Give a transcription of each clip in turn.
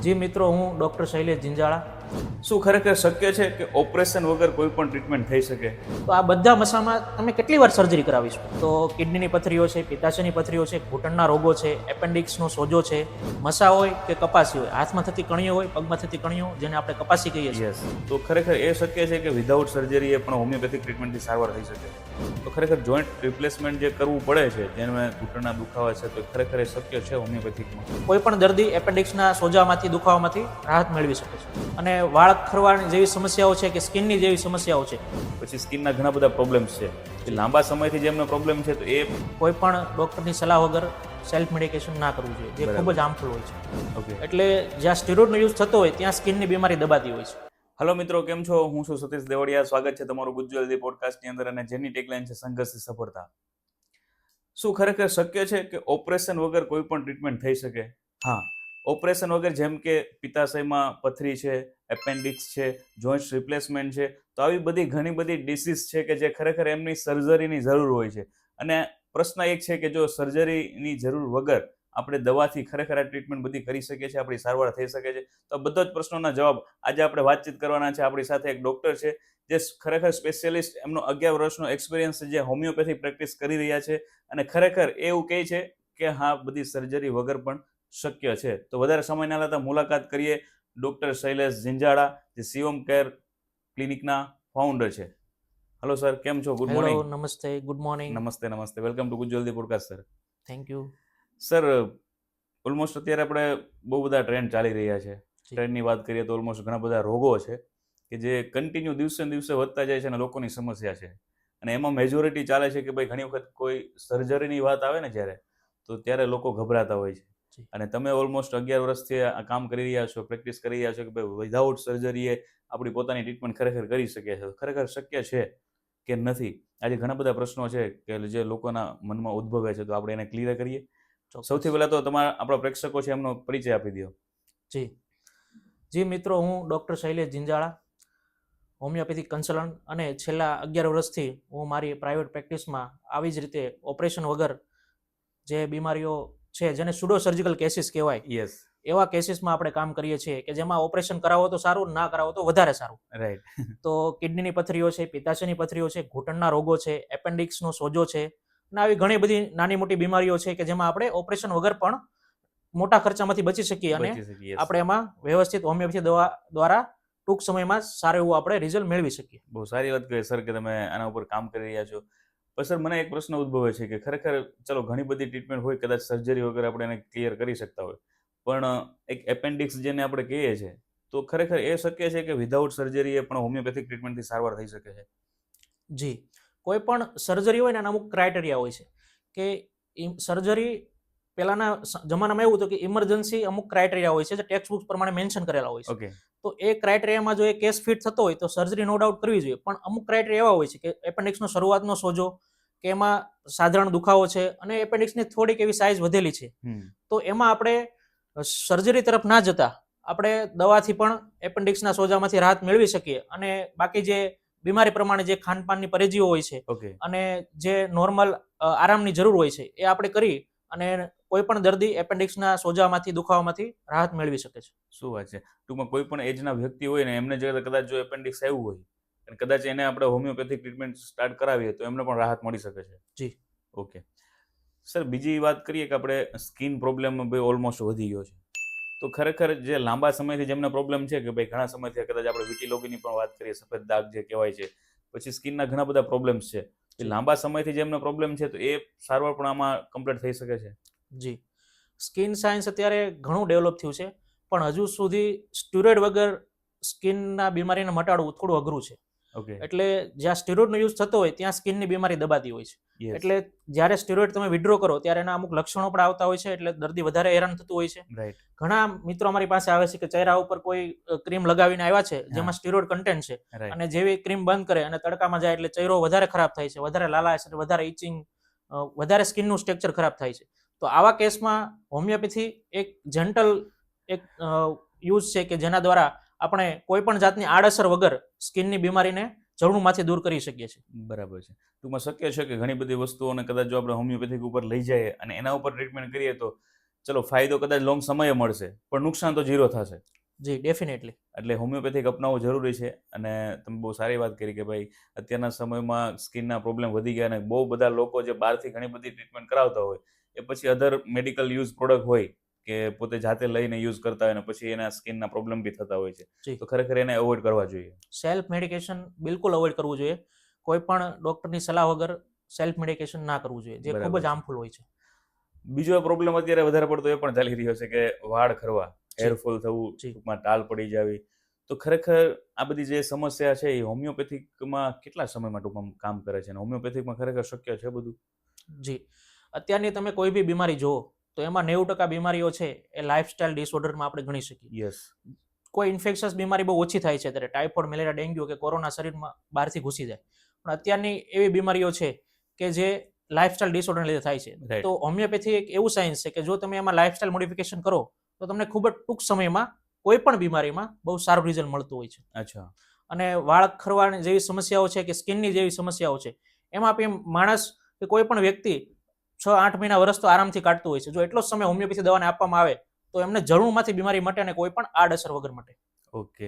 જી મિત્રો, હું ડૉક્ટર શૈલેષ જિંજાળા. શું ખરેખર શક્ય છે કે ઓપરેશન વગર કોઈ પણ ટ્રીટમેન્ટ થઈ શકે? તો આ બધા મસામાં તમે કેટલી વાર સર્જરી કરાવીશું? તો કિડનીની પથરીઓ છે, પિત્તાશયની પથરીઓ છે, ઘૂંટણના રોગો છે, એપેન્ડિક્સનો સોજો છે, મસા હોય કે કપાસી હોય, હાથમાં થતી કણીઓ હોય, પગમાં થતી કણીઓ, જેને આપણે કપાસી કહીએ છીએ. યસ. તો ખરેખર એ શક્ય છે કે વિધાઉટ સર્જરી એ પણ હોમિયોપેથિક ટ્રીટમેન્ટથી સારવાર થઈ શકે? તો ખરેખર જોઈન્ટ રિપ્લેસમેન્ટ જે કરવું પડે છે, જેને ઘૂંટણના દુખાવા છે, તો ખરેખર એ શક્ય છે હોમિયોપેથિકમાં? કોઈ પણ દર્દી એપેન્ડિક્સના સોજામાંથી, દુખાવામાંથી રાહત મેળવી શકે છે. અને વાળ ખરવાની જેવી સમસ્યાઓ છે કે સ્કિનની જેવી સમસ્યાઓ છે, પછી સ્કિનના ઘણા બધા પ્રોબ્લેમ્સ છે જે લાંબા સમયથી જેમનો પ્રોબ્લેમ છે, તો એ કોઈ પણ ડૉક્ટરની સલાહ વગર સેલ્ફ મેડિકેશન ના કરવું જોઈએ, જે ખૂબ જ હાર્મફુલ હોય છે. ઓકે. એટલે જ્યાં સ્ટીરોઇડનો યુઝ થતો હોય ત્યાં સ્કિનની બીમારી દબાતી હોય છે. હલો મિત્રો, કેમ છો? હું છું સતીશ દેવડિયા. સ્વાગત છે તમારું ગુજ્જવલ્દી પોડકાસ્ટની અંદર, અને જેની ટેગલાઇન છે સંઘર્ષથી સફળતા. શું ખરેખર શક્ય છે કે ઓપરેશન વગર કોઈ પણ ટ્રીટમેન્ટ થઈ શકે? હા, ઓપરેશન વગર, જેમ કે પિત્તાશયમાં પથરી છે, એપેન્ડિક્સ છે, જોઈન્ટ રિપ્લેસમેન્ટ છે, તો આવી બધી ઘણી બધી ડિસીઝ છે કે જે ખરેખર એમની સર્જરીની જરૂર હોય છે. અને પ્રશ્ન એક છે કે જો સર્જરીની જરૂર વગર આપણે દવાથી ખરેખર આ ટ્રીટમેન્ટ બધી કરી શકીએ છીએ, આપણી સારવાર થઈ શકે છે? તો બધા જ પ્રશ્નોના જવાબ આજે આપણે વાતચીત કરવાના છે. આપણી સાથે એક ડૉક્ટર છે જે ખરેખર સ્પેશિયલિસ્ટ, એમનો 11 વર્ષનો એક્સપિરિયન્સ છે, જે હોમિયોપેથી પ્રેક્ટિસ કરી રહ્યા છે, અને ખરેખર એવું કહે છે કે હા, બધી સર્જરી વગર પણ શક્ય છે. તો વધારે સમય ના લેતા મુલાકાત કરીએ ડૉક્ટર શૈલેષ જિંજાળા, જે શિવમ કેર ક્લિનિકના ફાઉન્ડર છે. હલો સર, કેમ છો? Good morning. હેલો, નમસ્તે, ગુડ મોર્નિંગ. નમસ્તે. વેલકમ ટુ ગુજ્જવલ્દી podcast sir. Thank you. Sir, almost અત્યારે આપણે બહુ બધા ટ્રેન્ડ ચાલી રહ્યા છે. ટ્રેન્ડની વાત કરીએ તો ઓલમોસ્ટ ઘણા બધા રોગો છે કે જે કન્ટિન્યુ દિવસે ને દિવસે વધતા જાય છે, અને લોકોની સમસ્યા છે. અને એમાં મેજોરિટી ચાલે છે કે ભાઈ, ઘણી વખત કોઈ સર્જરીની વાત આવે ને જ્યારે, તો ત્યારે લોકો ગભરાતા હોય છે. અને તમે ઓલમોસ્ટ 11 વર્ષથી આ કામ કરી રહ્યા છો, પ્રેક્ટિસ કરી રહ્યા છો કે ભાઈ વિધાઉટ સર્જરીએ આપણી પોતાની ટ્રીટમેન્ટ ખરેખર કરી શકીએ છીએ. ખરેખર શક્ય છે કે નથી? આજે ઘણા બધા પ્રશ્નો છે કે જે લોકોના મનમાં ઉદ્ભવે છે, તો આપણે એને ક્લિયર કરીએ. સૌથી પહેલા તો તમારા આપણા પ્રેક્ષકો છે, એમનો પરિચય આપી દો. જી મિત્રો, હું doctor Shailesh Jinjala, homeopathic consultant, અને છેલ્લા 11 વર્ષથી હું મારી પ્રાઇવેટ પ્રેક્ટિસમાં આવી જ રીતે ઓપરેશન વગર જે બીમારીઓ છે, જેને સુડો સર્જિકલ કેસીસ કહેવાય, યસ. એવા કેસીસમાં આપણે કામ કરીએ છીએ કે જેમાં ઓપરેશન કરાવો તો સારું, ના કરાવો તો વધારે સારું. રાઈટ. તો કિડનીની પથરીઓ છે, પિત્તાશયની પથરીઓ છે, ઘૂંટણના રોગો છે, એપેન્ડિક્સનો સોજો છે, અને આવી ઘણી બધી નાની મોટી બીમારીઓ છે કે જેમાં આપણે ઓપરેશન વગર પણ મોટા ખર્ચામાંથી બચી શકીએ, અને આપણે એમાં વ્યવસ્થિત હોમિયોપેથી દવા દ્વારા ટૂંક સમયમાં સારું એવું આપણે રિઝલ્ટ મેળવી શકીએ. બહુ સારી વાત કહી સર કે તમે આના ઉપર કામ કરી રહ્યા છો. પણ સર, મને એક પ્રશ્ન ઉદ્ભવે છે કે ખરેખર ચલો ઘણી બધી ટ્રીટમેન્ટ હોય, કદાચ સર્જરી વગર આપણે એને ક્લિયર કરી શકતા હોય, પણ એક એપેન્ડિક્સ જેને આપણે કહીએ છીએ, તો ખરેખર એ શક્ય છે કે વિધાઉટ સર્જરી એ પણ હોમિયોપેથિક ટ્રીટમેન્ટથી સારવાર થઈ શકે છે? જી, કોઈ પણ સર્જરી હોય ને એના અમુક ક્રાઇટેરિયા હોય છે કે સર્જરી પહેલાના જમાનામાં એવું હતું કે ઇમરજન્સી અમુક ક્રાઇટેરિયા હોય છે જે ટેક્સ્ટ બુક્સ પ્રમાણે મેન્શન કરેલા હોય છે. ઓકે. તો એ ક્રાઇટેરિયામાં જો એ કેસ ફિટ થતો હોય તો સર્જરી નો ડાઉટ કરવી જોઈએ. પણ અમુક ક્રાઇટેરિયા એવા હોય છે કે એપેન્ડિક્સનો શરૂઆતનો સોજો, કે એમાં સાધારણ દુખાવો છે અને એપેન્ડિક્સની થોડીક એવી સાઇઝ વધેલી છે, તો એમાં આપણે સર્જરી તરફ ના જતા આપણે દવાથી પણ એપેન્ડિક્સના સોજામાંથી રાહત મેળવી શકીએ. અને બાકી જે બીમારી પ્રમાણે જે ખાનપાનની પરેજીઓ હોય છે, ઓકે. અને જે નોર્મલ આરામની જરૂર હોય છે, એ આપણે કરી અને કોઈ પણ દર્દી એપેન્ડિક્સના સોજામાંથી, દુખાવામાંથી રાહત મેળવી શકે છે. શું વાત છે! ટૂંકમાં કોઈ પણ એજના વ્યક્તિ હોય ને, એમને જે કદાચ જો એપેન્ડિક્સ આવ્યું હોય, અને કદાચ એને આપણે હોમિયોપેથિક ટ્રીટમેન્ટ સ્ટાર્ટ કરાવીએ, તો એમને પણ રાહત મળી શકે છે? જી. ઓકે. સર, બીજી વાત કરીએ કે આપણે સ્કિન પ્રોબ્લેમ ઓલમોસ્ટ વધી ગયો છે, તો ખરેખર જે લાંબા સમયથી જેમને પ્રોબ્લેમ છે કે ભાઈ ઘણા સમયથી, કદાચ આપણે વિટિલોગીની પણ વાત કરીએ, સફેદ દાગ જે કહેવાય છે, પછી સ્કિનના ઘણા બધા પ્રોબ્લેમ્સ છે, એ લાંબા સમયથી જેમને પ્રોબ્લેમ છે, તો એ સારવાર પણ આમાં કમ્પ્લીટ થઈ શકે છે? જી, સ્કિન સાયન્સ અત્યારે ઘણું ડેવલપ થયું છે, પણ હજુ સુધી સ્ટીરોઇડ વગર સ્કિનના બીમારીને મટાડવું થોડું અઘરું છે. ઓકે. એટલે જ્યાં સ્ટીરોઇડનો યુઝ થતો હોય ત્યાં સ્કિનની બીમારી દબાતી હોય છે. યસ. એટલે જ્યારે સ્ટીરોઇડ તમે વિડ્રો કરો ત્યારે એના અમુક લક્ષણો પણ આવતા હોય છે, એટલે દર્દી વધારે હેરાન થતું હોય છે. રાઈટ. ઘણા મિત્રો અમારી પાસે આવે છે કે ચહેરા ઉપર કોઈ ક્રીમ લગાવીને આવ્યા છે જેમાં સ્ટીરોઇડ કન્ટેન્ટ છે, રાઈટ. અને જેવી ક્રીમ બંધ કરે અને તડકામાં જાય એટલે ચહેરો વધારે ખરાબ થાય છે, વધારે લાલાશ, વધારે ઇચિંગ, વધારે સ્કિનનું સ્ટ્રક્ચર ખરાબ થાય છે. તો આવા કેસમાં હોમિયોપેથી એક જેન્ટલ એક યુઝ છે કે જેના દ્વારા આપણે કોઈ પણ જાતની આડઅસર વગર સ્કિનની બીમારીને જડુંમાંથી દૂર કરી શકીએ છીએ. બરાબર છે. ટૂંકમાં શક્ય છે કે ઘણી બધી વસ્તુઓને કદાચ જો આપણે હોમિયોપેથિક ઉપર લઈ જઈએ અને એના ઉપર ટ્રીટમેન્ટ કરીએ, તો ચલો ફાયદો કદાચ લોંગ સમયે મળશે પણ નુકસાન તો 0 થશે. જી ડેફિનેટલી. એટલે હોમિયોપેથિક અપનાવવું જરૂરી છે. અને તમે બહુ સારી વાત કરી કે ભાઈ અત્યારના સમયમાં સ્કિનના પ્રોબ્લેમ વધી ગયા અને બહુ બધા લોકો જે બહારથી ઘણી બધી ટ્રીટમેન્ટ કરાવતા હોય એ પછી અધર મેડિકલ યુઝ પ્રોડક્ટ હોય કે પોતે જાતે લઈને યુઝ કરતા હોય અને પછી એના સ્કિનના પ્રોબ્લેમ બી થતા હોય છે. જી. તો ખરેખર એને અવોઇડ કરવા જોઈએ. સેલ્ફ મેડિકેશન બિલકુલ અવોઇડ કરવું જોઈએ. કોઈ પણ ડોક્ટરની સલાહ વગર સેલ્ફ મેડિકેશન ના કરવું જોઈએ, જે ખૂબ બરાબર જ છે. હાર્મફુલ હોય છે. બીજો પ્રોબ્લેમ અત્યારે વધારે પડતો એ પણ ચાલી રહ્યો છે કે વાળ ખરવા, જી. હેરફોલ થવું, જી. ટૂંકમાં ટાલ પડી જાવી. તો ખરેખર આ બધી જે સમસ્યા છે એ હોમિયોપેથિકમાં કેટલા સમયમાં ટૂંકમાં કામ કરે છે અને હોમિયોપેથિકમાં ખરેખર શક્ય છે બધું? જી. અત્યારની તમે કોઈ બી બીમારી જુઓ તો એમાં 90% બીમારીઓ છે એ લાઇફસ્ટાઇલ ડિસઓર્ડરમાં આપણે ગણી શકીએ. યસ. કોઈ ઇન્ફેક્શસ બીમારી બહુ ઓછી થાય છે ત્યારે ટાઇફોઇડ, મેલેરિયા, ડેન્ગ્યુ કે કોરોના શરીરમાં બહારથી ઘૂસી જાય. પણ અત્યારની એવી બીમારીઓ છે કે જે લાઇફસ્ટાઇલ ડિસઓર્ડરને લીધે થાય છે. રાઈટ. તો હોમિયોપેથી એક એવું સાયન્સ છે કે જો તમે એમાં લાઇફસ્ટાઇલ મોડિફિકેશન કરો તો તમને ખૂબ જ ટૂંક સમયમાં કોઈ પણ બીમારીમાં બહુ સારું રિઝલ્ટ મળતું હોય છે. અચ્છા. અને વાળ ખરવાની જેવી સમસ્યાઓ છે કે સ્કિનની જેવી સમસ્યાઓ છે એમાં પણ માણસ કે કોઈ પણ વ્યક્તિ 6-8 મહિના વર્ષ તો આરામથી કાઢતું હોય છે. જો એટલો જ સમય હોમિયોપેથી દવાને આપવામાં આવે તો એમને જરૂરમાંથી બીમારી મટે અને કોઈ પણ આડઅસર વગર મટે. ઓકે.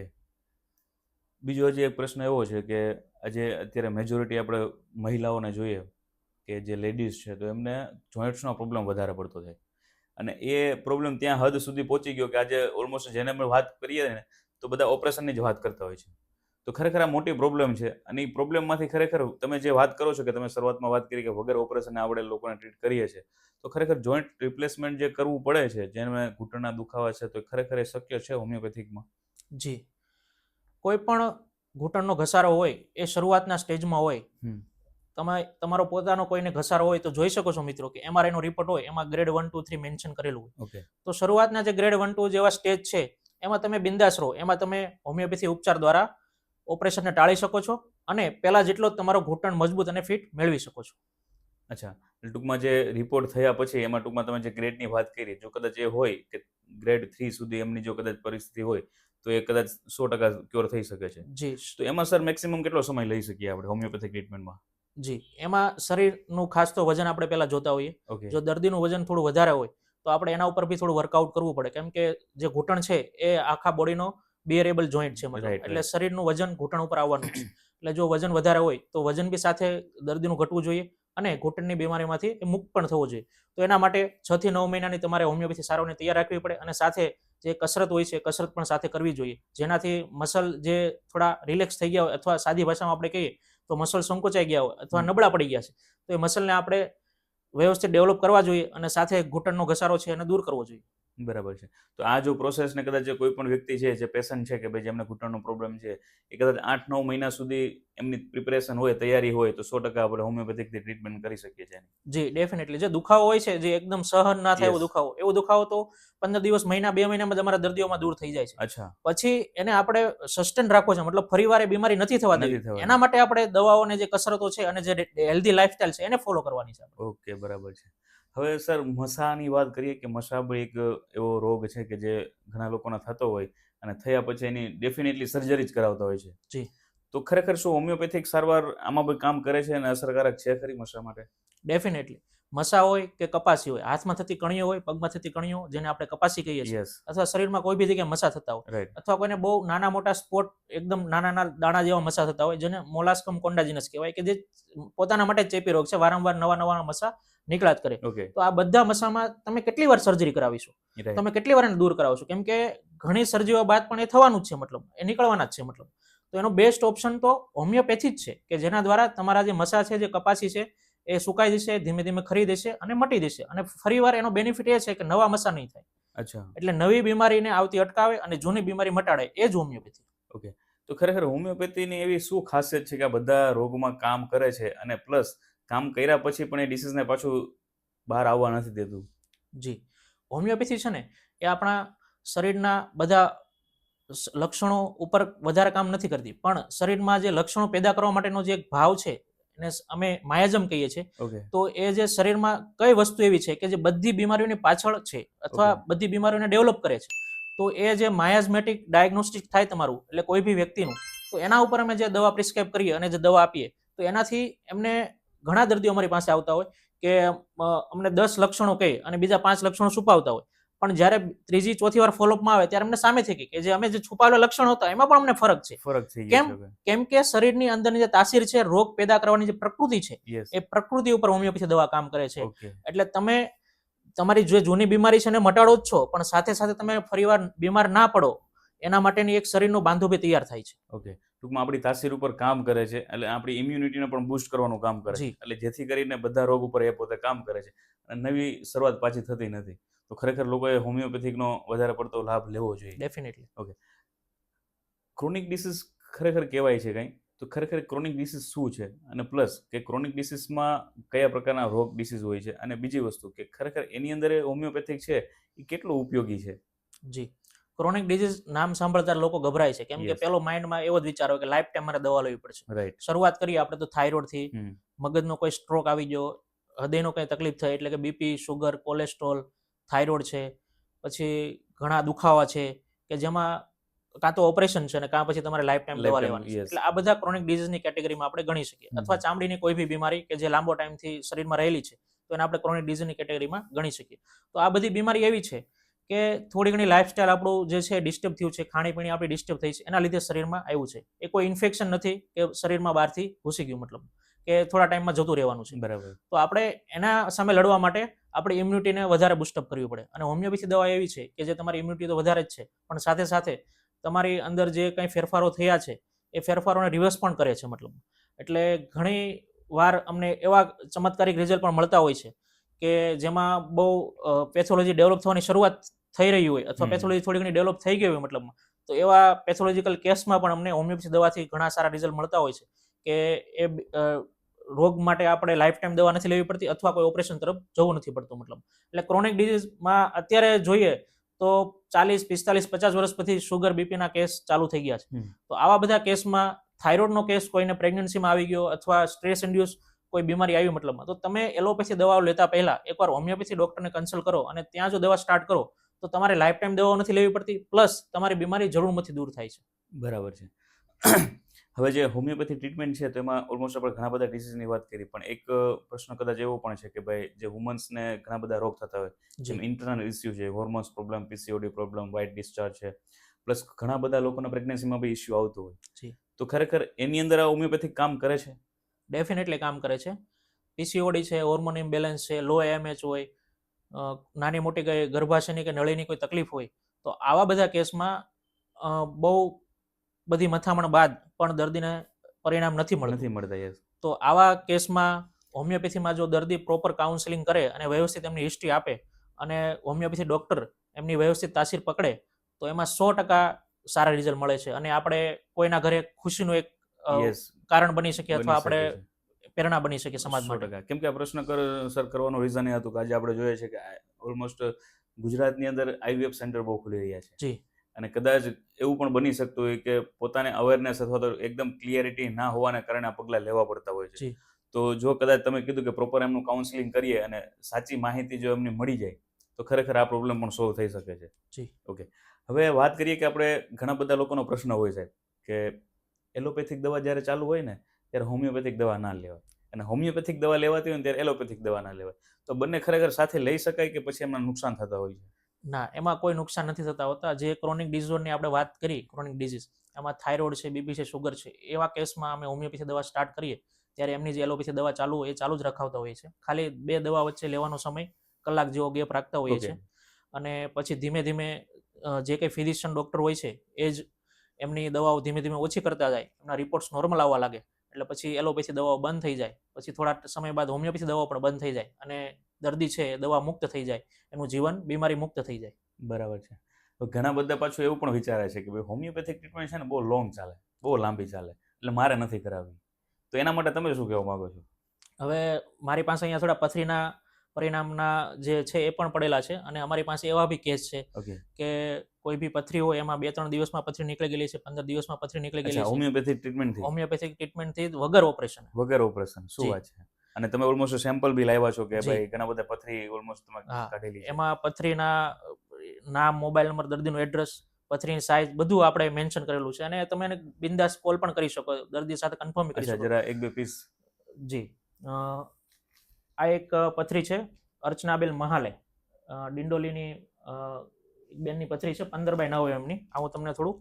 બીજો હજી એક પ્રશ્ન એવો છે કે આજે અત્યારે મેજોરિટી આપણે મહિલાઓને જોઈએ કે જે લેડીઝ છે તો એમને જોઈન્ટ્સનો પ્રોબ્લેમ વધારે પડતો થાય અને એ પ્રોબ્લેમ ત્યાં હદ સુધી પહોંચી ગયો કે આજે ઓલમોસ્ટ જેને અમે વાત કરીએ ને તો બધા ઓપરેશનની જ વાત કરતા હોય છે. તો ખરેખર આ મોટી પ્રોબ્લેમ છે અને એ પ્રોબ્લેમમાંથી ખરેખર તમે જે વાત કરો છો કે તમે શરૂઆતમાં વાત કરી કે વગર ઓપરેશને આપણે લોકોને ટ્રીટ કરીએ છીએ તો ખરેખર જોઈન્ટ રિપ્લેસમેન્ટ જે કરવું પડે છે જેને ઘૂંટણના દુખાવા છે તો ખરેખર એ શક્ય છે હોમિયોપેથિકમાં? જી. કોઈ પણ ઘૂંટણનો ઘસારો હોય એ શરૂઆતના સ્ટેજમાં હોય. તમે તમારો પોતાનો કોઈને ઘસારો હોય તો જોઈ શકો છો મિત્રો કે MRI નો રિપોર્ટ હોય એમાં ગ્રેડ 1, 2, 3 મેન્શન કરેલું હોય. ઓકે. તો શરૂઆતના જે ગ્રેડ 1, 2 જેવા સ્ટેજ છે એમાં તમે બિંદાસ રહો. એમાં તમે હોમિયોપેથી ઉપચાર દ્વારા ઓપરેશનને ટાળી શકો છો અને પહેલા જેટલો તમારો ઘૂંટણ મજબૂત અને ફિટ મેળવી શકો છો. અચ્છા. ટૂંકમાં જે રિપોર્ટ થયા પછી એમાં ટૂંકમાં તમે જે ગ્રેડની વાત કરી જો કદાચ એ હોય કે ગ્રેડ 3 સુધી એમની જો કદાચ પરિસ્થિતિ હોય તો એ કદાચ 100% ક્યોર થઈ શકે છે. જી. તો એમાં સર મેક્સિમમ કેટલો સમય લઈ શકીએ આપણે હોમિયોપેથિક ટ્રીટમેન્ટમાં? જી. એમાં શરીરનું ખાસ તો વજન આપણે પહેલા જોતા હોઈએ. ઓકે. જો દર્દીનું વજન થોડું વધારે હોય તો આપણે એના ઉપર બી થોડું વર્કઆઉટ કરવું પડે કેમ કે જે ઘૂંટણ છે એ આખા બોડીનો બિયરેબલ જોઈન્ટ છે મતલબ. Right, એટલે right. શરીરનું વજન ઘૂંટણ ઉપર આવવાનું છે. એટલે જો વજન વધારે હોય તો વજન બી સાથે દર્દીનું ઘટવું જોઈએ અને ઘૂંટણની બીમારીમાંથી એ મુક્ત પણ થવું જોઈએ. તો એના માટે 6 થી 9 મહિનાની તમારે હોમિયોપેથી સારવારને તૈયાર રાખવી પડે અને સાથે જે કસરત હોય છે કસરત પણ સાથે કરવી જોઈએ જેનાથી મસલ જે થોડા રિલેક્સ થઈ ગયા હોય અથવા સાદી ભાષામાં આપણે કહીએ તો મસલ સંકોચાઈ ગયા હોય અથવા નબળા પડી ગયા છે તો એ મસલને આપણે વ્યવસ્થિત ડેવલપ કરવા જોઈએ અને સાથે ઘૂંટણનો ઘસારો છે એને દૂર કરવો જોઈએ. બરાબર છે. તો આ જો પ્રોસેસને કદાચ કોઈ પણ વ્યક્તિ છે જે પેશન્ટ છે કે ભાઈ જેમને ઘૂંટણનો પ્રોબ્લેમ છે એ કદાચ 8-9 મહિના સુધી એમની પ્રિપેરેશન હોય, તૈયારી હોય તો 100% આપણે હોમિયોપેથિકથી ટ્રીટમેન્ટ કરી શકીએ છીએ. જી ડેફિનેટલી. જે દુખાવો હોય છે જે એકદમ સહન ના થાય એવો દુખાવો તો 15 દિવસ, મહિના, 2 મહિનામાં તમારા દર્દીઓમાં દૂર થઈ જાય છે. અચ્છા. પછી એને આપણે સસ્ટેન રાખવો છે મતલબ ફરીવાર એ બીમારી નથી થવા નથી દેવી. થવાની. એના માટે આપણે દવાઓને જે કસરતો છે અને જે હેલ્ધી લાઇફસ્ટાઇલ છે એને ફોલો કરવાની છે. ઓકે, બરાબર છે. હવે સર મસાની વાત કરીએ કે મસા બી એક એવો રોગ છે કે જે ઘણા લોકોના થતો હોય અને થયા પછી એની ડેફિનેટલી સર્જરી જ કરાવતા હોય છે. જી. તો ખરેખર શું હોમિયોપેથિક સારવાર આમાં બી કામ કરે છે અને અસરકારક છે ખરી મસા માટે? ડેફિનેટલી. મસા હોય કે કપાસી હોય, હાથમાં થતી કણીઓ હોય, પગમાં થતી કણીઓ જેને આપણે કપાસી કહીએ છીએ, યસ. અથવા શરીરમાં કોઈ બી જગ્યાએ મસા થતા હોય, રાઈટ. અથવા કોઈને બહુ નાના મોટા સ્પોટ એકદમ નાના દાણા જેવા મસા થતા હોય જેને મોલાસ્કમ કોન્ડાજીનસ કહેવાય કે જે પોતાના માટે ચેપી રોગ છે, વારંવાર નવા મસા નીકળ્યા જ કરે. ઓકે. તો આ બધા મસામાં તમે કેટલી વાર સર્જરી કરાવીશું, રાઈટ. તમે કેટલી વાર એને દૂર કરાવશો, કેમ કે ઘણી સર્જરીઓ બાદ પણ એ થવાનું જ છે મતલબ એ નીકળવાના જ છે મતલબ. તો એનો બેસ્ટ ઓપ્શન તો હોમિયોપેથી જ છે કે જેના દ્વારા તમારા જે મસા છે, જે કપાસી છે એ સુકાઈ જશે, ધીમે ધીમે ખરી દેશે અને મટી જશે અને ફરીવાર એનો બેનિફિટ એ છે કે નવા મસા નહીં થાય. અચ્છા. એટલે નવી બીમારીને આવતી અટકાવે અને જૂની બીમારી મટાડે એ જ હોમિયોપેથી. ઓકે. તો ખરેખર હોમિયોપેથીની એવી શું ખાસિયત છે કે આ બધા રોગમાં કામ કરે છે અને પ્લસ કામ કર્યા પછી પણ એ ડિસીઝને પાછું બહાર આવવા નથી દેતું? જી. હોમિયોપેથી છે ને એ આપણા શરીરના બધા લક્ષણો ઉપર વધારે કામ નથી કરતી પણ શરીરમાં જે લક્ષણો પેદા કરવા માટેનો જે એક ભાવ છે એને અમે માયાજમ કહીએ છીએ. ઓકે. તો એ જે શરીરમાં કઈ વસ્તુ એવી છે કે જે બધી બીમારીઓની પાછળ છે અથવા બધી બીમારીઓને ડેવલપ કરે છે, તો એ જે માયાઝમેટિક ડાયગ્નોસ્ટિક થાય તમારું એટલે કોઈ બી વ્યક્તિનું, તો એના ઉપર અમે જે દવા પ્રિસ્ક્રાઇબ કરીએ અને જે દવા આપીએ તો એનાથી એમને ઘણા દર્દીઓ અમારી પાસે આવતા હોય કે અમને 10 લક્ષણો કહે અને બીજા 5 લક્ષણો છુપાવતા હોય, પણ જ્યારે ત્રીજી ચોથી વાર ફોલોઅપમાં આવે ત્યારે અમને સામેથી કહે કે જે અમે જે છુપાવેલા લક્ષણો હતા એમાં પણ અમને ફરક છે. ફરક થઈ ગયો છે. કેમ કે શરીરની અંદરની જે તાસીર છે, રોગ પેદા કરવાની જે પ્રકૃતિ છે, યસ. એ પ્રકૃતિ ઉપર હોમિયોપેથી દવા કામ કરે છે. ઓકે. એટલે તમે તમારી જે જૂની બીમારી છે એને મટાડો જ છો, પણ સાથે સાથે તમે ફરીવાર બીમાર ના પડો એના માટેની એક શરીરનું બાંધો બી તૈયાર થાય છે. ઓકે. ટૂંકમાં આપણી તાસીર ઉપર કામ કરે છે, એટલે આપણી ઇમ્યુનિટીને પણ બૂસ્ટ કરવાનું કામ કરે છે, જી. એટલે જેથી કરીને બધા રોગ ઉપર એ પોતે કામ કરે છે અને નવી શરૂઆત પાછી થતી નથી. તો ખરેખર લોકોએ હોમિયોપેથિકનો વધારે પડતો લાભ લેવો જોઈએ. ડેફિનેટલી. ક્રોનિક ડિસીઝ ખરેખર કહેવાય છે કંઈ, તો ખરેખર ક્રોનિક ડિસીઝ શું છે, અને પ્લસ કે ક્રોનિક ડિસીઝમાં કયા પ્રકારના રોગ ડિસીઝ હોય છે, અને બીજી વસ્તુ કે ખરેખર એની અંદર હોમિયોપેથિક છે એ કેટલું ઉપયોગી છે? જી. ક્રોનિક ડિઝીઝ નામ સાંભળતા લોકો ગભરાય છે, કેમ કે Yes. પેલો માઇન્ડમાં એવો જ વિચાર હોય કે લાઈફ ટાઈમ મારે દવા લેવી પડશે. રાઈટ. શરૂઆત કરીએ આપણે તો થાઇરોઇડથી, મગજનો કોઈ સ્ટ્રોક આવી ગયો, હૃદયનો કંઈ તકલીફ થઈ એટલે કે બીપી, શુગર, કોલેસ્ટ્રોલ, થાઇરોઇડ છે, પછી ઘણા દુખાવા છે કે જેમાં કાં તો ઓપરેશન છે ને કાં પછી તમારે લાઈફ ટાઈમ દવા લેવાની છે. Yes. એટલે આ બધા ક્રોનિક ડિઝીઝની કેટેગરીમાં આપણે ગણી શકીએ. અથવા ચામડીની કોઈ બી બીમારી કે જે લાંબો ટાઈમથી શરીરમાં રહેલી છે તો એને આપણે ક્રોનિક ડિઝીઝની કેટેગરીમાં ગણી શકીએ. તો આ બધી બીમારી એવી છે કે થોડી ઘણી લાઈફસ્ટાઈલ આપણું જે છે ડિસ્ટર્બ થયું છે, ખાણીપીણી આપણી ડિસ્ટર્બ થઈ છે, એના લીધે શરીરમાં આવ્યું છે. એ કોઈ ઇન્ફેક્શન નથી કે શરીરમાં બહારથી ઘૂસી ગયું, મતલબ કે થોડા ટાઈમમાં જતું રહેવાનું છે. બરાબર. તો આપણે એના સામે લડવા માટે આપણી ઇમ્યુનિટીને વધારે બુસ્ટઅપ કરવી પડે. અને હોમિયોપેથી દવા એવી છે કે જે તમારી ઇમ્યુનિટી તો વધારે જ છે, પણ સાથે સાથે તમારી અંદર જે કંઈ ફેરફારો થયા છે એ ફેરફારોને રિવર્સ પણ કરે છે, મતલબ. એટલે ઘણી વાર અમને એવા ચમત્કારિક રિઝલ્ટ પણ મળતા હોય છે કે જેમાં બહુ પેથોલોજી ડેવલપ થવાની શરૂઆત થઈ રહી હોય અથવા પેથોલોજી થોડી ઘણી ડેવલપ થઈ ગઈ હોય, મતલબ. તો એવા પેથોલોજીકલ કેસમાં પણ અમને હોમિયોપેથી દવાથી ઘણા સારા રિઝલ્ટ મળતા હોય છે કે એ રોગ માટે આપણે લાઈફ ટાઈમ દવા નથી લેવી પડતી અથવા કોઈ ઓપરેશન તરફ જવું નથી પડતું, મતલબ. એટલે ક્રોનિક ડિઝીઝમાં અત્યારે જોઈએ તો 40, 45, 50 વર્ષ પછી શુગર, બીપીના કેસ ચાલુ થઈ ગયા છે. તો આવા બધા કેસમાં થાઇરોઇડનો કેસ કોઈને પ્રેગ્નન્સીમાં આવી ગયો અથવા સ્ટ્રેસ ઇન્ડ્યુસ કોઈ બીમારી આવી, મતલબમાં, તો તમે એલોપેથી દવાઓ લેતા પહેલા એકવાર હોમિયોપેથી ડોક્ટરને કન્સલ્ટ કરો અને ત્યાં જો દવા સ્ટાર્ટ કરો તો તમારે લાઈફ ટાઈમ દવાઓ નથી લેવી પડતી, પ્લસ તમારી બીમારી જરૂરમાંથી દૂર થાય છે. બરાબર છે. હવે જે હોમિયોપેથી ટ્રીટમેન્ટ છે તેમાં ઓલમોસ્ટ આપણે ઘણા બધા ડિસીઝની વાત કરી, પણ એક પ્રશ્ન કદાચ એવો પણ છે કે ભાઈ જે વુમન્સને ઘણા બધા રોગ થતા હોય, જેમ ઇન્ટરનલ ઇસ્યુ છે, hormones problem, PCOD problem, white discharge છે, પ્લસ ઘણા બધા લોકોના પ્રેગ્નન્સીમાં બી ઇસ્યુ આવતો હોય, તો ખરેખર એની અંદર આ હોમિયોપેથિક કામ કરે છે? ડેફિનેટલી કામ કરે છે. પીસીઓડી છે, હોર્મોન ઇમ્બેલેન્સ છે, લો એમએચ હોય, નાની મોટી કઈ ગર્ભાશયની કે નળીની કોઈ તકલીફ હોય, તો આવા બધા કેસમાં બહુ બધી મથામણ બાદ પણ દર્દીને પરિણામ નથી મળતા. યસ. તો આવા કેસમાં હોમિયોપેથીમાં જો દર્દી પ્રોપર કાઉન્સેલિંગ કરે અને વ્યવસ્થિત એમની હિસ્ટ્રી આપે અને હોમિયોપેથી ડોક્ટર એમની વ્યવસ્થિત તાસીર પકડે તો એમાં 100% સારા રિઝલ્ટ મળે છે અને આપણે કોઈના ઘરે ખુશીનું એક કારણ બની શકીએ અથવા આપણે પ્રેરણા બની શકીએ સમાજ માટે. કેમ કે આ પ્રશ્ન સર કરવાનો રીઝન એ હતું કે આજે આપણે જોઈએ છે કે ઓલમોસ્ટ ગુજરાતની અંદર આઈવીએફ સેન્ટર બહુ ખુલી રહ્યા છે. જી. અને કદાચ એવું પણ બની શકતું હોય કે પોતાને અવેરનેસ અથવા તો એકદમ ક્લિયરિટી ના હોવાને કારણે આ પગલાં લેવા પડતા હોય છે. તો જો કદાચ તમે કીધું કે પ્રોપર એમનું કાઉન્સેલિંગ કરીએ અને સાચી માહિતી જો એમને મળી જાય તો ખરેખર આ પ્રોબ્લેમ પણ સોલ્વ થઈ શકે છે. જી. ઓકે. હવે વાત કરીએ કે આપણે ઘણા બધા લોકોનો પ્રશ્ન હોય છે કે એલોપેથિક દવા જ્યારે ચાલુ હોય ને ત્યારે હોમિયોપેથિક દવા ના લેવાય, અને હોમિયોપેથિક દવા લેવાતી હોય ને ત્યારે એલોપેથિક દવા ના લેવાય. તો બંને ખરેખર સાથે લઈ શકાય કે પછી એમાં નુકસાન થતા હોય છે? ના, એમાં કોઈ નુકસાન નથી થતા હોતા. જે ક્રોનિક ડિઝીઝની આપણે વાત કરી, ક્રોનિક ડિઝીઝ એમાં થાઇરોઇડ છે, બીપી છે, શુગર છે, એવા કેસમાં અમે હોમિયોપેથી દવા સ્ટાર્ટ કરીએ ત્યારે એમની જે એલોપેથી દવા ચાલુ હોય એ ચાલુ જ રખાવતા હોઈએ છે. ખાલી 2 દવા વચ્ચે લેવાનો સમય કલાક જેવો ગેપ રાખતા હોઈએ છે અને પછી ધીમે ધીમે જે કંઈ ફિઝિશિયન ડોક્ટર હોય છે એ જ એમની દવાઓ ધીમે ધીમે ઓછી કરતા જાય, એમના રિપોર્ટ્સ નોર્મલ આવવા લાગે એટલે પછી એલોપેથી દવાઓ બંધ થઈ જાય. પછી થોડા સમય બાદ હોમિયોપેથી દવાઓ પણ બંધ થઈ જાય અને દર્દી છે એ દવા મુક્ત થઈ જાય, એનું જીવન બીમારી મુક્ત થઈ જાય. બરાબર છે. તો ઘણા બધા પાછું એવું પણ વિચારે છે કે ભાઈ હોમિયોપેથિક ટ્રીટમેન્ટ છે ને બહુ લોંગ ચાલે, બહુ લાંબી ચાલે, એટલે મારે નથી કરાવવી. તો એના માટે તમે શું કહેવા માંગો છો? હવે મારી પાસે અહીંયા થોડા પથરીના પરિણામના જે છે એ પણ પડેલા છે અને અમારી પાસે એવા બી કેસ છે કે કોઈ બી પથરી હોય એમાં 2-3 દિવસમાં પથરી નીકળી ગયેલી છે, 15 દિવસમાં પથરી નીકળી ગયેલી છે. હોમિયોપેથિક ટ્રીટમેન્ટથી વગર ઓપરેશન. શું વાત છે? અને તમે ઓલમોસ્ટ સેમ્પલ બી લાવ્યા છો કે ભાઈ ઘણા બધા પથરી ઓલમોસ્ટ તમે કાઢેલી છે. એમાં પથરીના નામ, મોબાઈલ નંબર, દર્દીનું એડ્રેસ, પથરીની સાઇઝ બધું આપણે મેન્શન કરેલું છે અને તમે એને બિંદાસ કોલ પણ કરી શકો, દર્દી સાથે કન્ફર્મ કરી શકો. જરા 1-2 પીસ. જી. આ એક પથરી છે અર્ચનાબેન મહાલે, ડિંડોલીની બેનની પથરી છે 15x9 mm ની. આ હું તમને થોડું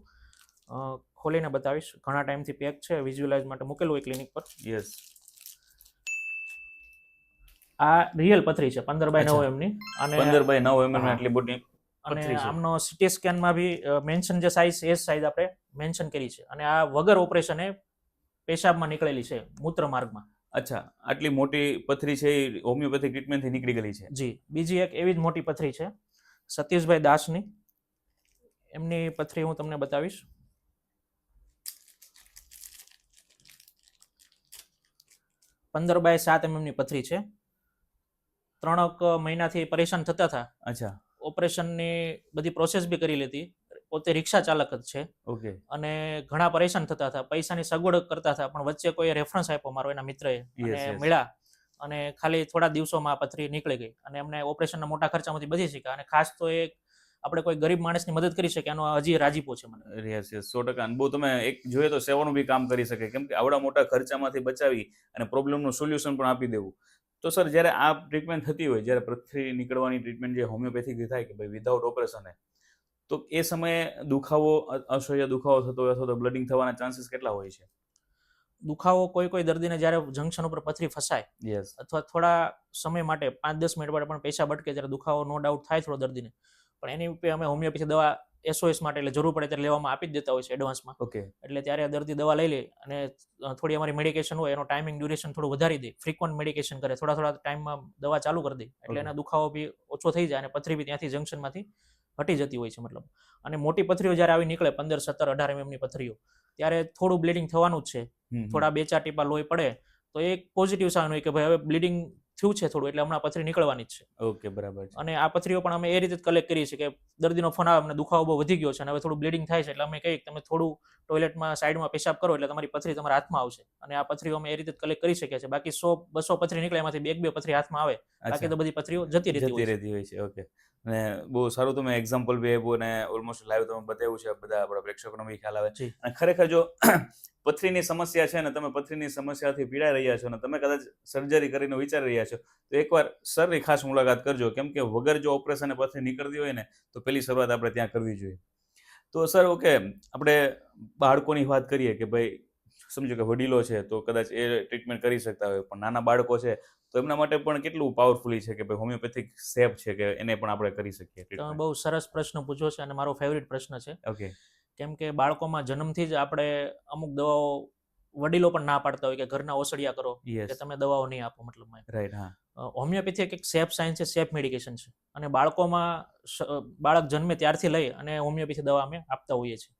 ખોલીને બતાવીશ. ઘણા ટાઈમથી પેક છે, વિઝ્યુઅલાઇઝ માટે મૂકેલું હોય ક્લિનિક પર. યસ. આ રિયલ પથરી છે 15x9 mm ની. અને 15x9 mm આટલી મોટી અને પથરી છે. આમનો સીટી સ્કેનમાં બી મેન્શન જે સાઇઝ એ સાઇઝ આપણે મેન્શન કરી છે. અને આ વગર ઓપરેશને પેશાબમાં નીકળેલી છે, મૂત્ર માર્ગમાં. અચ્છા, આટલી મોટી પથરી છે એ હોમિયોપેથિક ટ્રીટમેન્ટથી નીકળી ગયેલી છે. જી. બીજી એક એવી જ મોટી પથરી છે સતીશભાઈ દાસની. એમની પથરી હું તમને બતાવીશ. 15x7 mm ની પથરી છે. 3 મહિનાથી પરેશાન થતા હતા. અચ્છા. ઓપરેશનની બધી પ્રોસેસ બી કરી લીધી. પોતે રિક્ષા ચાલક જ છે. ઓકે. અને ઘણા પરેશાન થતા હતા, પૈસાની સગવડ કરતા હતા, પણ વચ્ચે કોઈ રેફરન્સ આપ્યો મારો એના મિત્રએ અને મળ્યા, અને ખાલી થોડા દિવસોમાં આ પથરી નીકળી ગઈ. અને એમને ઓપરેશનના મોટા ખર્ચામાંથી બચી શક્યા. અને ખાસ તો એ આપણે કોઈ ગરીબ માણસની મદદ કરી શકે એનો હજી રાજીપો છે મને. Yes yes, 100%. બહુ તમે એક જોઈએ તો સેવાનું બી કામ કરી શકે, કેમ કે આવડા મોટા ખર્ચામાંથી બચાવી અને પ્રોબ્લેમનું સોલ્યુશન પણ આપી દેવું. તો સર, જ્યારે આ ટ્રીટમેન્ટ થતી હોય, જ્યારે પથરી નીકળવાની ટ્રીટમેન્ટ જે હોમિયોપેથિકથી થાય કે ભાઈ વિધાઉટ ઓપરેશન, તો એ સમયે દુખાવો, અસહ્ય દુખાવો થતો હોય અથવા તો બ્લડિંગ થવાના ચાન્સીસ કેટલા હોય છે? દુખાવો કોઈ દર્દીને જ્યારે જંક્શન ઉપર પથરી ફસાય, યસ, અથવા થોડા સમય માટે 5-10 મિનિટ માટે પણ પેશાબ અટકે, ત્યારે દુખાવો નો ડાઉટ થાય થોડો દર્દીને. પણ એની ઉપર અમે હોમિયોપેથી દવા SOS માટે, એટલે જરૂર પડે ત્યારે લેવામાં આપી જ દેતા હોય છે એડવાન્સમાં. ઓકે. એટલે ત્યારે દર્દી દવા લઈ લે અને થોડી અમારી મેડિકેશન હોય એનો ટાઈમિંગ ડ્યુરેશન થોડું વધારી દે, ફ્રીક્વન્ટ મેડિકેશન કરે, થોડા ટાઈમમાં દવા ચાલુ કરી દે, એટલે એના દુખાવો બી ઓછો થઈ જાય અને પથરી બી ત્યાંથી જંક્શનમાંથી હટી જતી હોય છે મતલબ. અને મોટી પથરીઓ જ્યારે આવી નીકળે 15, 17, 18 mm ની પથરીઓ, ત્યારે થોડું બ્લીડિંગ થવાનું જ છે. થોડા 2-4 ટીપા લોહી પડે તો એક પોઝિટિવ સાઇન હોય કે ભાઈ હવે બ્લીડિંગ થયું છે થોડું, એટલે હમણાં પથરી નીકળવાની જ છે. ઓકે, બરાબર છે. અને આ પથરીઓ પણ અમે એ રીતે કલેક્ટ કરીએ છીએ કે દર્દીનો ફોન આવે, અમને દુખાવો બહુ વધી ગયો છે અને હવે થોડું બ્લીડિંગ થાય છે, એટલે અમે કહીએ તમે થોડું ટોયલેટમાં સાઈડમાં પેશાબ કરો એટલે તમારી પથરી તમારા હાથમાં આવશે. અને આ પથરીઓ અમે એ રીતે કલેક્ટ કરી શકીએ છીએ. બાકી 100-200 પથરી નીકળે, એમાંથી 1-2 પથરી હાથમાં આવે, બાકી તો બધી પથરીઓ જતી રહેતી હોય છે. ઓકે. અને બહુ સારું તમે એક્ઝામ્પલ બી આપ્યું અને ઓલમોસ્ટ લાઈવ તમે બતાવ્યું છે, બધા આપણા પ્રેક્ષકોને બી ખ્યાલ આવે. અને ખરેખર જો પથરીની સમસ્યા છે ને તમે પથરીની સમસ્યાથી પીડાઈ રહ્યા છો અને તમે કદાચ સર્જરી કરીને વિચારી રહ્યા છો, તો એકવાર સરની ખાસ મુલાકાત કરજો, કેમ કે વગર જો ઓપરેશન પથરી નીકળતી હોય ને તો પહેલી શરૂઆત આપણે ત્યાં કરવી જોઈએ. તો સર, ઓકે, આપણે બાળકોની વાત કરીએ કે ભાઈ સમજો કે વડીલો છે તો કદાચ એ ટ્રીટમેન્ટ કરી શકતા હોય, પણ નાના બાળકો છે તો એમના માટે પણ કેટલું પાવરફુલી છે કે ભાઈ હોમિયોપેથિક સેફ છે કે એને પણ આપણે કરી શકીએ? તમે બહુ સરસ પ્રશ્ન પૂછ્યો છે અને મારો ફેવરિટ પ્રશ્ન છે. ઓકે. કેમ કે બાળકોમાં જન્મથી જ આપણે અમુક દવાઓ વડીલો પણ ના પાડતા હોય કે ઘરના ઓસડિયા કરો, કે તમે દવાઓ નહીં આપો મતલબમાં. રાઈટ. હા. હોમિયોપેથી એક સેફ સાયન્સ છે, સેફ મેડિકેશન છે. અને બાળકોમાં બાળક જન્મે ત્યારથી લઈ અને હોમિયોપેથી દવા અમે આપતા હોઈએ છીએ.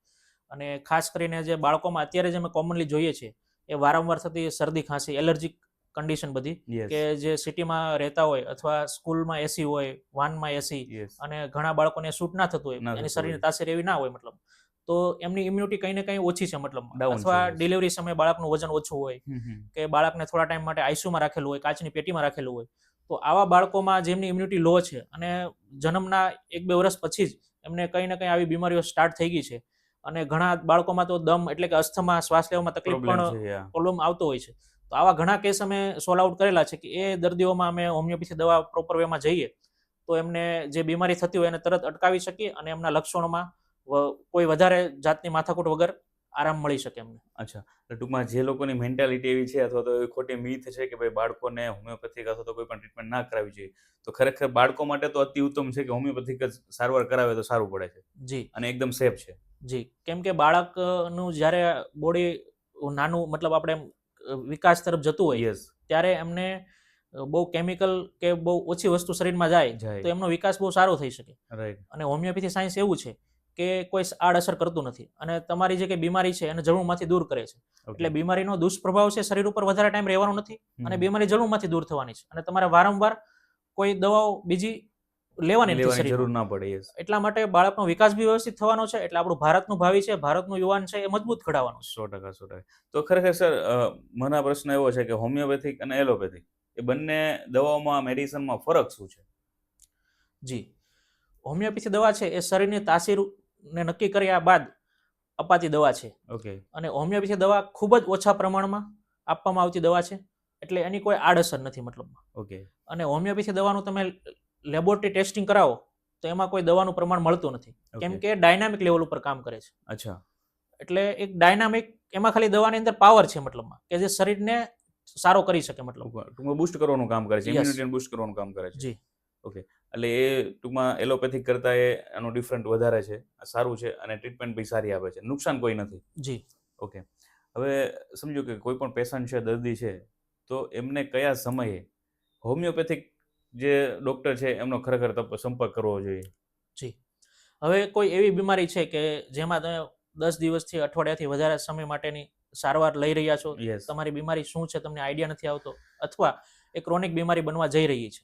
અને ખાસ કરીને જે બાળકોમાં અત્યારે જે અમે કોમનલી જોઈએ છીએ એ વારંવાર થતી શરદી, ખાંસી, એલર્જીક કન્ડિશન બધી, કે જે સિટીમાં રહેતા હોય અથવા સ્કૂલમાં એસી હોય, વાનમાં એસી, અને ઘણા બાળકોને શૂટ ના થતું હોય, એની શરીરની તાસીર એવી ના હોય મતલબ, તો એમની ઇમ્યુનિટી કંઈ ને કંઈ ઓછી છે મતલબ. અથવા ડિલિવરી સમયે બાળકનું વજન ઓછું હોય, કે બાળકને થોડા ટાઈમ માટે આઈસીયુમાં રાખેલું હોય, કાચની પેટીમાં રાખેલું હોય, તો આવા બાળકોમાં જેમની ઇમ્યુનિટી લો છે અને જન્મના 1-2 વર્ષ પછી જ એમને કંઈ ને કંઈ આવી બીમારીઓ સ્ટાર્ટ થઈ ગઈ છે. અને ઘણા બાળકોમાં તો દમ એટલે કે અસ્થમા, શ્વાસ લેવામાં તકલીફ પણ પ્રોબ્લેમ આવતો હોય છે. તો આવા ઘણા કેસ અમે સોલ્વ આઉટ કરેલા છે કે એ દર્દીઓમાં અમે હોમિયોપેથી દવા પ્રોપર વેમાં જઈએ તો એમને જે બીમારી થતી હોય એને તરત અટકાવી શકીએ અને એમના લક્ષણોમાં કોઈ વધારે જાતની માથાકૂટ વગર આરામ મળી શકે એમને. અચ્છા, ટૂંકમાં જે લોકોની મેન્ટાલિટી એવી છે અથવા તો એવી ખોટી મીથ છે કે ભાઈ બાળકોને હોમિયોપેથિક અથવા તો કોઈ પણ ટ્રીટમેન્ટ ના કરાવવી જોઈએ, તો ખરેખર બાળકો માટે તો અતિ ઉત્તમ છે કે હોમિયોપેથિક જ સારવાર કરાવે તો સારું પડે છે. જી. અને એકદમ સેફ છે. જી. કેમ કે બાળકનું જ્યારે બોડી નાનું મતલબ આપણે વિકાસ તરફ જતું હોય ત્યારે એમને બહુ કેમિકલ કે બહુ ઓછી વસ્તુ શરીરમાં જાય તો એમનો વિકાસ બહુ સારો થઈ શકે. અને હોમિયોપેથી સાયન્સ એવું છે કે કોઈ આડઅસર કરતું નથી અને તમારી જે કંઈ બીમારી છે એને જડમાંથી દૂર કરે છે. એટલે બીમારીનો દુષ્પ્રભાવ છે શરીર ઉપર વધારે ટાઈમ રહેવાનો નથી અને બીમારી જડમાંથી દૂર થવાની છે અને તમારે વારંવાર કોઈ દવાઓ બીજી લેવાની નથી જરૂર ના પડે. એટલા માટે બાળકનો વિકાસ બી વ્યવસ્થિત થવાનો છે. એટલે આપણું ભારતનું ભાવિ છે, ભારતનું યુવાન છે એ મજબૂત ઘડાવવાનું. 100%. તો ખરેખર સર, મને પ્રશ્ન એવો છે કે હોમિયોપેથિક અને એલોપેથિક એ બંને દવાઓમાં, મેડિસિનમાં ફરક શું છે? જી. હોમિયોપેથી દવા છે એ શરીરની તાસીરને નક્કી કર્યા બાદ અપાતી દવા છે. ઓકે. અને હોમિયોપેથી દવા ખૂબ જ ઓછા પ્રમાણમાં આપવામાં આવતી દવા છે એટલે એની કોઈ આડઅસર નથી મતલબમાં. ઓકે. અને હોમિયોપેથી દવાનું તમે લેબોરેટરી ટેસ્ટિંગ કરાવો તો એમાં કોઈ દવાનું પ્રમાણ મળતું નથી, કેમ કે ડાયનામિક લેવલ ઉપર કામ કરે છે. અચ્છા. એટલે એક ડાયનામિક, એમાં ખાલી દવાની અંદર પાવર છે મતલબમાં, કે જે શરીરને સારો કરી શકે મતલબ. ટૂંકમાં બૂસ્ટ કરવાનું કામ કરે છે, Yes. ઇમ્યુનિટીને બૂસ્ટ કરવાનું કામ કરે છે. જી. ઓકે. એટલે એ ટૂંકમાં એલોપેથિક કરતા એનો ડિફરન્ટ વધારે છે, સારું છે, અને ટ્રીટમેન્ટ બી સારી આપે છે, નુકસાન કોઈ નથી. જી. ઓકે. હવે સમજો કે કોઈ પણ પેશન્ટ છે, દર્દી છે, તો એમને કયા સમયે હોમિયોપેથિક જે ડોક્ટર છે એમનો ખરેખર સંપર્ક કરવો જોઈએ? જી. હવે કોઈ એવી બીમારી છે કે જેમાં તમે 10 દિવસથી અઠવાડિયાથી વધારે સમય માટેની સારવાર લઈ રહ્યા છો, યસ. તમારી બીમારી શું છે તમને આઈડિયા નથી આવતો, અથવા એ ક્રોનિક બીમારી બનવા જઈ રહી છે,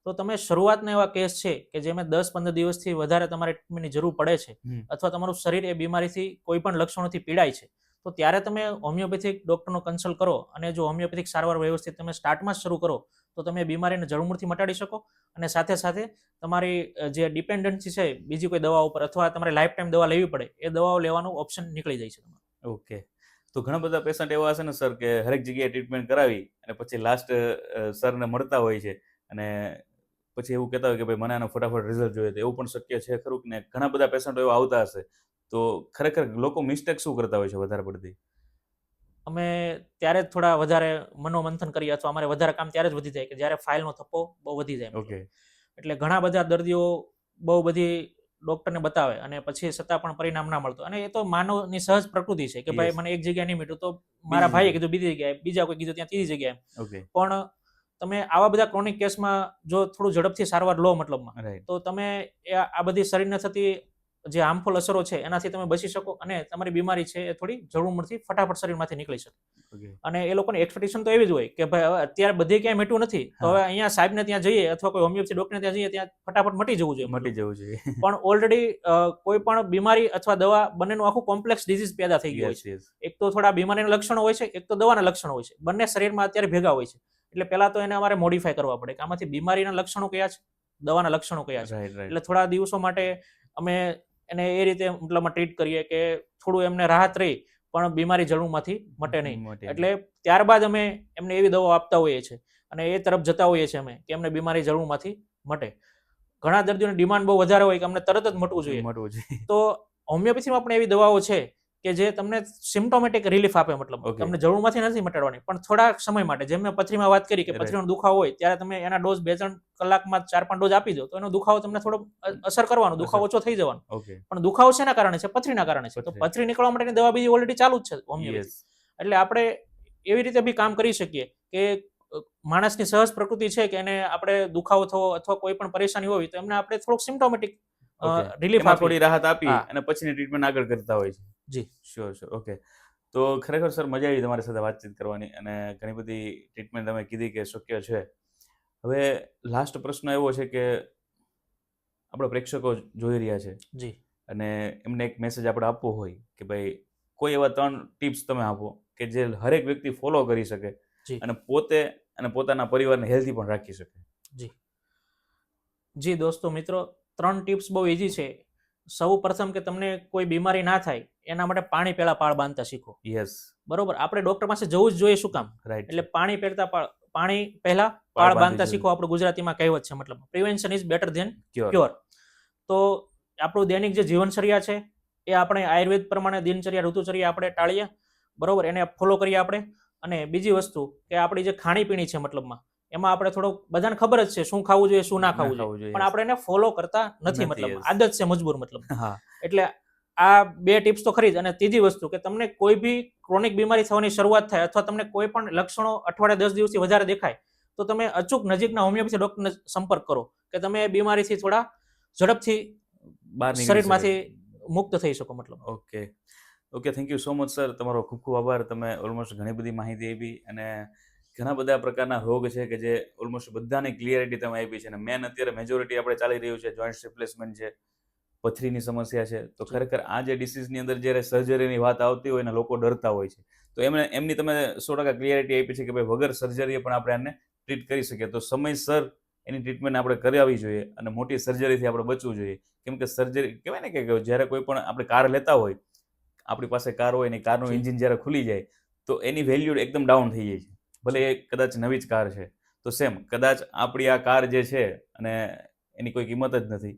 તો તમે શરૂઆતના એવા કેસ છે કે જેમાં 10-15 દિવસથી વધારે તમારે ટ્રીટમેન્ટની જરૂર પડે છે, અથવા તમારું શરીર એ બીમારીથી કોઈ પણ લક્ષણોથી પીડાય છે, તો ત્યારે તમે હોમિયોપેથિક ડોક્ટરનો કન્સલ્ટ કરો, અને જો હોમિયોપેથિક સારવાર વ્યવસ્થિત તમે સ્ટાર્ટમાં જ શરૂ કરો તો તમે બીમારીને જડમૂળથી મટાડી શકો, અને સાથે સાથે તમારી જે ડિપેન્ડન્સી છે બીજી કોઈ દવા ઉપર, અથવા તમારે લાઈફ ટાઈમ દવા લેવી પડે, એ દવાઓ લેવાનું ઓપ્શન નીકળી જાય છે તમારું. ઓકે. તો ઘણા બધા પેશન્ટ એવા હશે ને સર, કે હરેક જગ્યાએ ટ્રીટમેન્ટ કરાવી અને પછી લાસ્ટ સરને મળતા હોય છે, અને પછી એવું કહેતા હોય કે ભાઈ મને આનો ફટાફટ રિઝલ્ટ જોઈએ, તો એવું પણ શક્ય છે ખરું ને? ઘણા બધા પેશન્ટો એવા આવતા હશે, તો ખરેખર લોકો મિસ્ટેક શું કરતા હોય છે વધારે પડતી? અમે ત્યારે જ થોડા વધારે મનોમંથન કરીએ, અથવા અમારે વધારે કામ ત્યારે જ વધી જાય કે જ્યારે ફાઇલનો થપ્પો બહુ વધી જાય. ઓકે. એટલે ઘણા બધા દર્દીઓ બહુ બધી ડોક્ટરને બતાવે અને પછી છતાં પણ પરિણામ ના મળતું, અને એ તો માનવની સહજ પ્રકૃતિ છે કે ભાઈ મને એક જગ્યાએ નહીં મળ્યું તો મારા ભાઈએ કીધું બીજી જગ્યાએ, બીજા કોઈ કીધું ત્યાં ત્રીજી જગ્યાએ. ઓકે. પણ તમે આવા બધા ક્રોનિક કેસમાં જો થોડું ઝડપથી સારવાર લો મતલબમાં, રાઈટ. તો તમે આ બધી શરીરને થતી જે હાર્મફુલ અસરો છે એનાથી તમે બચી શકો, અને તમારી બીમારી છે એ થોડી જડમૂળથી ફટાફટ શરીરમાંથી નીકળી શકે. ઓકે. અને એ લોકોની એક્સપેક્ટેશન તો એવી જ હોય કે ભાઈ હવે અત્યારે બધે ક્યાંય મટ્યું નથી, તો હવે અહીંયા સાહેબને ત્યાં જઈએ, અથવા કોઈ હોમિયોપેથી ડોક્ટરને ત્યાં જઈએ, ત્યાં ફટાફટ મટી જવું જોઈએ. મટી જવું જોઈએ. પણ ઓલરેડી કોઈ પણ બીમારી અથવા દવા બંનેનું આખું કોમ્પ્લેક્સ ડિઝીઝ પેદા થઈ ગયું હોય છે. એક તો થોડા બીમારીના લક્ષણો હોય છે, એક તો દવાના લક્ષણો હોય છે, બંને શરીરમાં અત્યારે ભેગા હોય છે. એટલે પહેલા તો એને અમારે મોડિફાય કરવા પડે કે આમાંથી બીમારીના લક્ષણો કયા છે, દવાના લક્ષણો કયા છે. એટલે થોડા દિવસો માટે અમે એને એ રીતે મતલબમાં ટ્રીટ કરીએ કે થોડું એમને રાહત રહી, પણ બીમારી જડમૂળમાંથી મટે નહીં. એટલે ત્યારબાદ અમે એમને એવી દવાઓ આપતા હોઈએ છીએ, અને એ તરફ જતા હોઈએ છીએ અમે કે એમને બીમારી જડમૂળમાંથી મટે. ઘણા દર્દીઓની ડિમાન્ડ બહુ વધારે હોય કે અમને તરત જ મટવું જોઈએ. તો હોમિયોપેથીમાં પણ એવી દવાઓ છે કે જે તમને સિમ્પ્ટોમેટિક રિલીફ આપે, મતલબ તમને જડમૂળમાંથી નથી મટાડવાની, પણ થોડા સમય માટે. જેમ મેં પથરીમાં વાત કરી કે પથરીનો દુખાવો હોય ત્યારે તમે એના ડોઝ 2-3 કલાકમાં 4-5 ડોઝ આપી દો તો એનો દુખાવો તમને થોડો અસર કરવાનો, દુખાવો ઓછો થઈ જવાનો. પણ દુખાવો શેના કારણે છે? પથરીના કારણે છે. તો પથરી નીકળવા માટેની દવા બીજી ઓલરેડી ચાલુ જ છે હોમિયોપેથી. એટલે આપણે એવી રીતે બી કામ કરી શકીએ કે માણસની સહજ પ્રકૃતિ છે કે એને આપણે દુખાવો થવો અથવા કોઈ પણ પરેશાની હોય તો એમને આપણે થોડુંક સિમ્પ્ટોમેટિક રિલીફ આપી, થોડી રાહત આપી અને પછીની ટ્રીટમેન્ટ આગળ કરતા હોય છે. જી. શ્યોર. ઓકે. તો ખરેખર સર મજા આવી તમારી સાથે વાતચીત કરવાની, અને ઘણી બધી ટ્રીટમેન્ટ તમે કીધી કે શક્ય છે. હવે લાસ્ટ પ્રશ્ન એવો છે કે આપણા પ્રેક્ષકો જોઈ રહ્યા છે, જી, અને એમને એક મેસેજ આપણે આપવો હોય કે ભાઈ કોઈ એવા 3 ટિપ્સ તમે આપો કે જે હરેક વ્યક્તિ ફોલો કરી શકે, અને પોતે અને પોતાના પરિવારને હેલ્ધી પણ રાખી શકે. જી દોસ્તો, મિત્રો, 3 ટિપ્સ બહુ ઈઝી છે. સૌ પ્રથમ કે તમને કોઈ બીમારી ના થાય એના માટે પાણી પહેલા પાળ બાંધતા શીખો. યસ. બરોબર. આપણે ડોક્ટર પાસે જવું જ જોઈએ. શું કામ? રાઈટ. એટલે પાણી પહેલા પાળ બાંધતા શીખો. આપણું ગુજરાતીમાં કહેવત છે, મતલબ prevention is better than cure. તો આપણું દૈનિક જે જીવનચર્યા છે એ આપણે આયુર્વેદ પ્રમાણે દિનચર્યા, ઋતુચર્યા આપણે ટાળીએ, બરોબર, એને ફોલો કરીએ આપણે. અને બીજી વસ્તુ કે આપણી જે ખાણીપીણી છે મતલબમાં, એમાં આપણે થોડોક, બધાને ખબર જ છે શું ખાવું જોઈએ શું ના ખાવું જોઈએ, પણ આપણે એને ફોલો કરતા નથી. મતલબ આદત છે મજબૂર, મતલબ. એટલે આ 2 ટિપ્સ તો ખરી જ. અને ત્રીજી વસ્તુ કે તમને કોઈ બી ક્રોનિક બીમારી થવાની શરૂઆત થાય, અથવા તમને કોઈ પણ લક્ષણો અઠવાડિયા 10 દિવસથી વધારે દેખાય, તો તમે અચૂક નજીકના હોમિયોપેથી ડોક્ટરને સંપર્ક કરો કે તમે એ બીમારીથી થોડા ઝડપથી શરીરમાંથી મુક્ત થઈ શકો, મતલબ. Okay. Thank you so much sir. તમારો ખૂબ ખૂબ આભાર. તમે ઓલમોસ્ટ ઘણી બધી માહિતી આપી, અને ઘણા બધા પ્રકારના રોગ છે કે જે ઓલમોસ્ટ બધાની ક્લિયરિટી તમે આપી છે. અને મેન અત્યારે મેજોરિટી આપણે ચાલી રહ્યું છે જોઈન્ટ રિપ્લેસમેન્ટ છે, પથરીની સમસ્યા છે. તો ખરેખર આ જે ડિસીઝની અંદર જ્યારે સર્જરીની વાત આવતી હોય ને લોકો ડરતા હોય છે, તો એમની તમે 100% ક્લિયરિટી આપી છે કે ભાઈ વગર સર્જરીએ પણ આપણે આને ટ્રીટ કરી શકીએ. તો સમયસર એની ટ્રીટમેન્ટ આપણે કરાવવી જોઈએ, અને મોટી સર્જરીથી આપણે બચવું જોઈએ. કેમ કે સર્જરી કહેવાય ને કે જ્યારે કોઈ પણ આપણે કાર લેતા હોય, આપણી પાસે કાર હોય ને કારનું એન્જિન જ્યારે ખુલી જાય તો એની વેલ્યુ એકદમ ડાઉન થઈ જાય છે. ભલે એ કદાચ નવી જ કાર છે, તો સેમ કદાચ આપણી આ કાર જે છે અને એની કોઈ કિંમત જ નથી,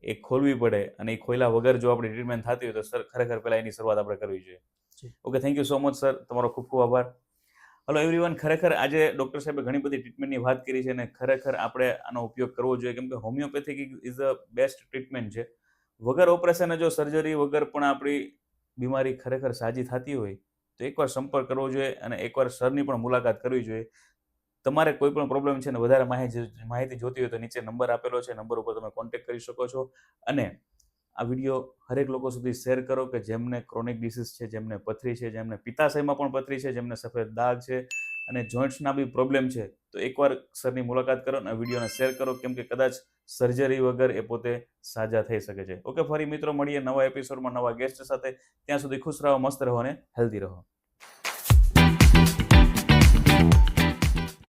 એ ખોલવી પડે અને એ ખોલ્યા વગર જો આપણી ટ્રીટમેન્ટ થતી હોય તો સર ખરેખર પહેલા એની શરૂઆત આપણે કરવી જોઈએ. જી. Okay, thank you so much sir, તમારો ખૂબ ખૂબ આભાર. હલો એવરીવન, ખરેખર આજે ડૉક્ટર સાહેબે ઘણી બધી ટ્રીટમેન્ટની વાત કરી છે અને ખરેખર આપણે આનો ઉપયોગ કરવો જોઈએ, કેમ કે homeopathic is the best treatment છે. વગર ઓપરેશને જો સર્જરી વગર પણ આપણી બીમારી ખરેખર સાજી થતી હોય તો એકવાર સંપર્ક કરવો જોઈએ અને એકવાર સરની પણ મુલાકાત કરવી જોઈએ. તમારે કોઈ પણ પ્રોબ્લેમ છે ને વધારે માહિતી જોતી હોય તો નીચે નંબર આપેલો છે, નંબર ઉપર તમે કોન્ટેક્ટ કરી શકો છો. અને આ વિડીયો હરેક લોકો સુધી શેર કરો કે જેમને ક્રોનિક ડિસીઝ છે, જેમને પથરી છે, જેમને પિત્તાશયમાં પણ પથરી છે, જેમને સફેદ દાગ છે અને જોઈન્ટ્સના બી પ્રોબ્લેમ છે, તો એકવાર સરની મુલાકાત કરો અને વિડીયોને શેર કરો, કેમ કે કદાચ સર્જરી વગર એ પોતે સાજા થઈ શકે છે. ઓકે, ફરી મિત્રો મળીએ નવા એપિસોડમાં નવા ગેસ્ટ સાથે. ત્યાં સુધી ખુશ રહો, મસ્ત રહો અને હેલ્ધી રહો.